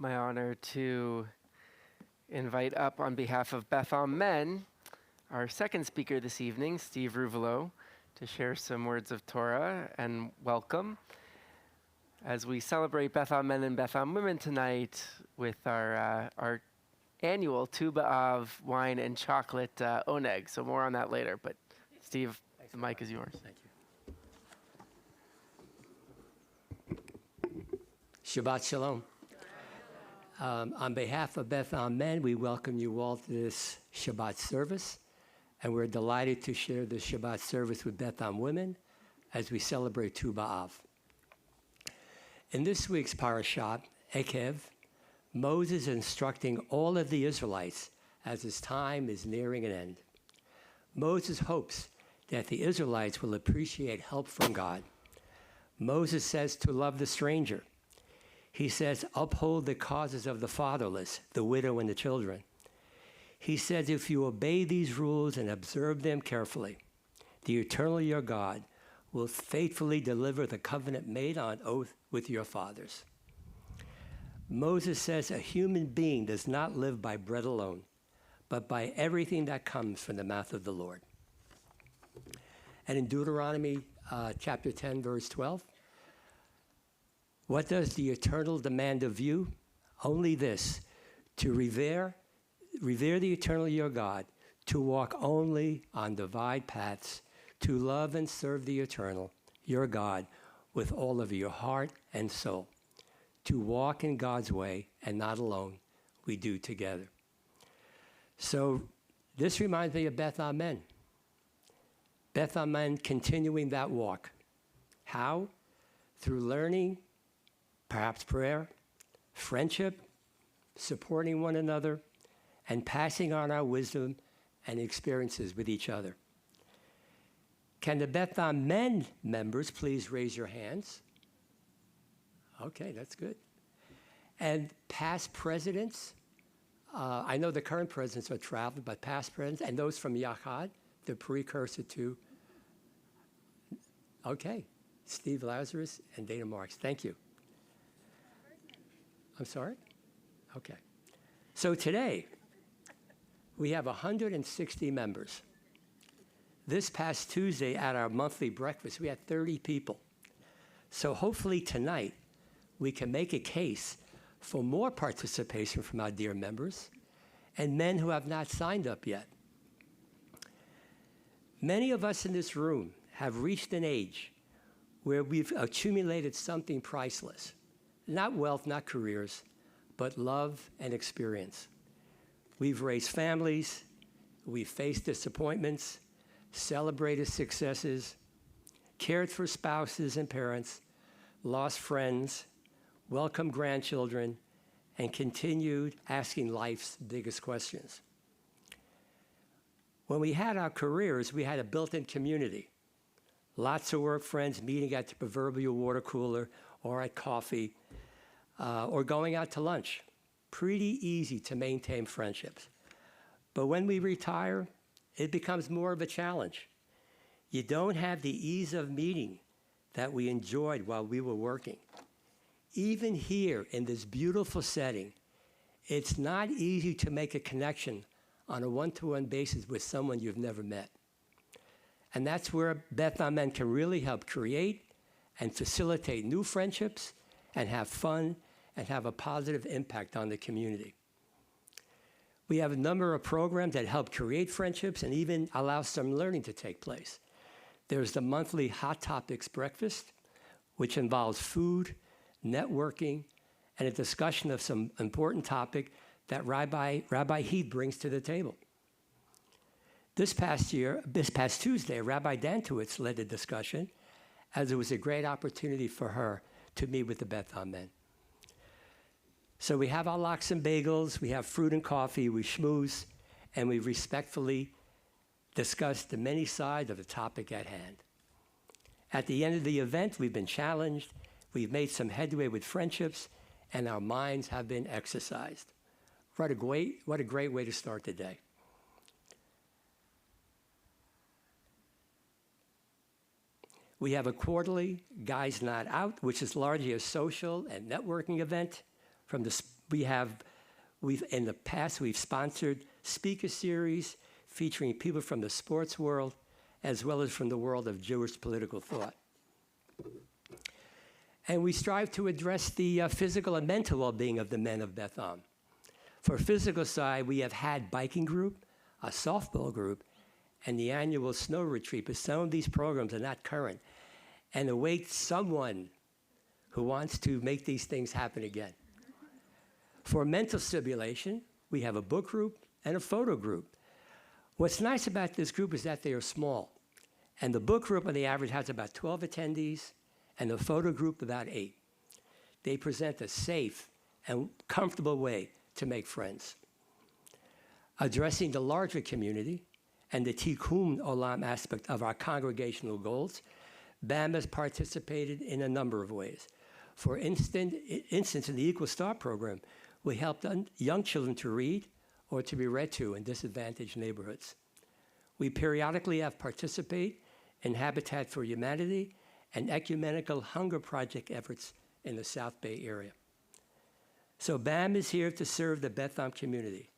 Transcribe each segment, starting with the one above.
My honor to invite up on behalf of Beth Amen, our second speaker this evening, Steve Ruvolo, to share some words of Torah and welcome as we celebrate Beth Amen and Beth Am Women tonight with our annual tuba of wine and chocolate oneg. So more on that later. But Steve, the mic is yours. Thank you. Shabbat Shalom. On behalf of Beth Amen, we welcome you all to this Shabbat service, and we're delighted to share this Shabbat service with Beth Am Women as we celebrate Tu B'Av. In this week's parashat, Erev, Moses is instructing all of the Israelites as his time is nearing an end. Moses hopes that the Israelites will appreciate help from God. Moses says to love the stranger. He says, uphold the causes of the fatherless, the widow, and the children. He says, if you obey these rules and observe them carefully, the eternal your God will faithfully deliver the covenant made on oath with your fathers. Moses says a human being does not live by bread alone, but by everything that comes from the mouth of the Lord. And in Deuteronomy chapter 10, verse 12, what does the eternal demand of you? Only this, to revere the eternal your God, to walk only on divine paths, to love and serve the eternal, your God, with all of your heart and soul, to walk in God's way and not alone, we do together. So this reminds me of Beth Amen. Beth Amen continuing that walk. How? Through learning, perhaps prayer, friendship, supporting one another, and passing on our wisdom and experiences with each other. Can the Beth Amen members please raise your hands? Okay, that's good. And past presidents, I know the current presidents are traveling, but past presidents, and those from Yachad, the precursor to, okay, Steve Lazarus and Dana Marks, thank you. I'm sorry? Okay. So today, we have 160 members. This past Tuesday at our monthly breakfast, we had 30 people. So hopefully tonight, we can make a case for more participation from our dear members and men who have not signed up yet. Many of us in this room have reached an age where we've accumulated something priceless. Not wealth, not careers, but love and experience. We've raised families, we've faced disappointments, celebrated successes, cared for spouses and parents, lost friends, welcomed grandchildren, and continued asking life's biggest questions. When we had our careers, we had a built-in community. Lots of work friends meeting at the proverbial water cooler or at coffee, or going out to lunch. Pretty easy to maintain friendships. But when we retire, it becomes more of a challenge. You don't have the ease of meeting that we enjoyed while we were working. Even here in this beautiful setting, it's not easy to make a connection on a one-to-one basis with someone you've never met. And that's where Beth Amen can really help create and facilitate new friendships and have fun and have a positive impact on the community. We have a number of programs that help create friendships and even allow some learning to take place. There's the monthly Hot Topics breakfast, which involves food, networking, and a discussion of some important topic that Rabbi Heath brings to the table. This past Tuesday, Rabbi Dantowitz led the discussion, as it was a great opportunity for her to meet with the Beth Amen. So we have our lox and bagels, we have fruit and coffee, we schmooze, and we respectfully discuss the many sides of the topic at hand. At the end of the event, we've been challenged, we've made some headway with friendships, and our minds have been exercised. What a great way to start the day. We have a quarterly Guys Not Out, which is largely a social and networking event from In the past, we've sponsored speaker series featuring people from the sports world as well as from the world of Jewish political thought. And we strive to address the physical and mental well-being of the men of Beth Am. For physical side, we have had biking group, a softball group, and the annual snow retreat, but some of these programs are not current and await someone who wants to make these things happen again. For mental stimulation, we have a book group and a photo group. What's nice about this group is that they are small, and the book group on the average has about 12 attendees, and the photo group about 8. They present a safe and comfortable way to make friends. Addressing the larger community and the tikkun olam aspect of our congregational goals, BAM has participated in a number of ways. For instance, in the Equal Start program, we helped young children to read or to be read to in disadvantaged neighborhoods. We periodically have participated in Habitat for Humanity and ecumenical hunger project efforts in the South Bay area. So BAM is here to serve the Beth Am community.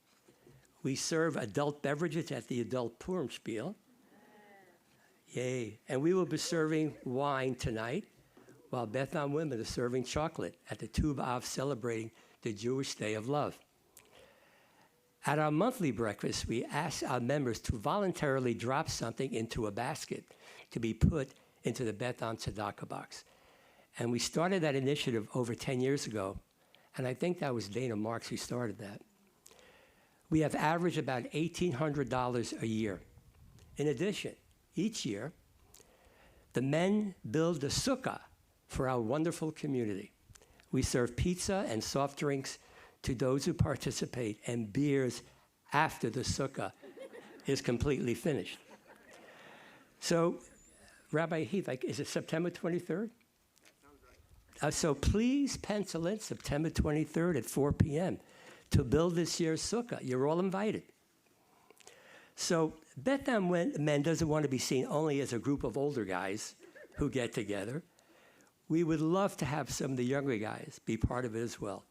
We serve adult beverages at the adult Purim Spiel. Yay. And we will be serving wine tonight, while Beth Am women are serving chocolate at the Tu B'Av celebrating the Jewish Day of Love. At our monthly breakfast, we ask our members to voluntarily drop something into a basket to be put into the Beth Am Tzedakah box. And we started that initiative over 10 years ago, and I think that was Dana Marks who started that. We have averaged about $1,800 a year. In addition, each year, the men build a sukkah for our wonderful community. We serve pizza and soft drinks to those who participate, and beers after the sukkah is completely finished. So, Rabbi Heath, is it September 23rd? Sounds right. So please pencil in September 23rd at 4 p.m. to build this year's sukkah. You're all invited. So Beth Am Men doesn't want to be seen only as a group of older guys who get together. We would love to have some of the younger guys be part of it as well.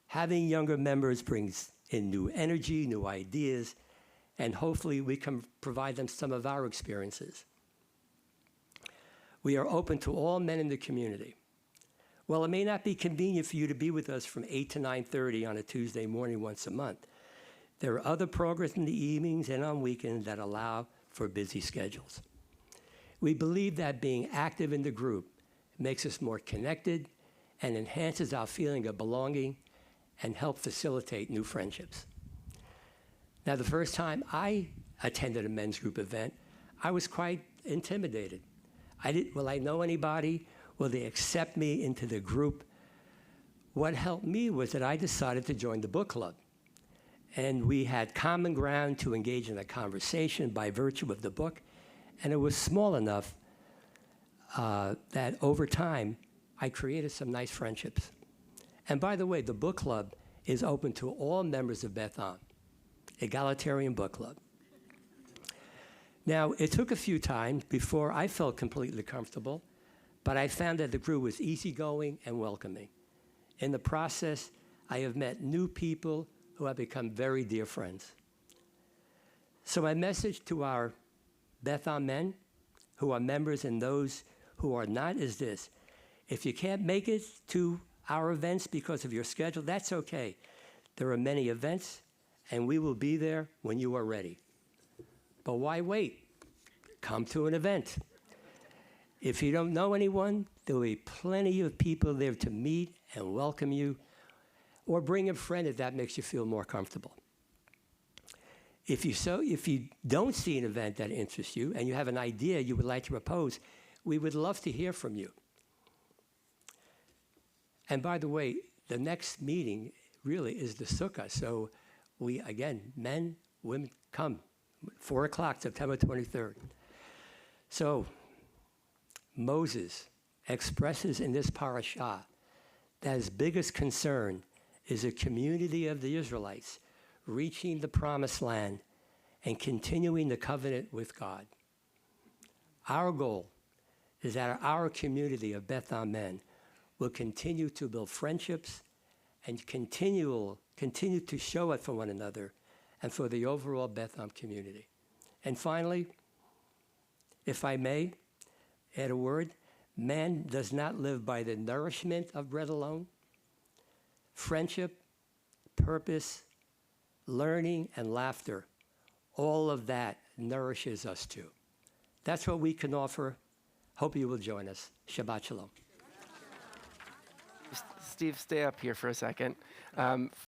Having younger members brings in new energy, new ideas, and hopefully we can provide them some of our experiences. We are open to all men in the community. While it may not be convenient for you to be with us from 8 to 9:30 on a Tuesday morning once a month, there are other programs in the evenings and on weekends that allow for busy schedules. We believe that being active in the group makes us more connected and enhances our feeling of belonging and help facilitate new friendships. Now, the first time I attended a men's group event, I was quite intimidated. Will I know anybody? Will they accept me into the group? What helped me was that I decided to join the book club. And we had common ground to engage in a conversation by virtue of the book. And it was small enough that over time, I created some nice friendships. And by the way, the book club is open to all members of Beth Am, egalitarian book club. Now, it took a few times before I felt completely comfortable, but I found that the group was easygoing and welcoming. In the process, I have met new people who have become very dear friends. So my message to our Beth Am men who are members and those who are not is this: if you can't make it to our events because of your schedule, that's okay. There are many events, and we will be there when you are ready. But why wait? Come to an event. If you don't know anyone, there will be plenty of people there to meet and welcome you, or bring a friend if that makes you feel more comfortable. If you don't see an event that interests you and you have an idea you would like to propose, we would love to hear from you. And by the way, the next meeting really is the sukkah. So we, again, men, women, come. 4 o'clock, September 23rd. So Moses expresses in this parashah that his biggest concern is a community of the Israelites reaching the promised land and continuing the covenant with God. Our goal is that our community of Beth Am men will continue to build friendships and continue to show it for one another and for the overall Beth Am community. And finally, if I may add a word, man does not live by the nourishment of bread alone. Friendship, purpose, learning, and laughter, all of that nourishes us too. That's what we can offer. Hope you will join us. Shabbat Shalom. Steve, stay up here for a second.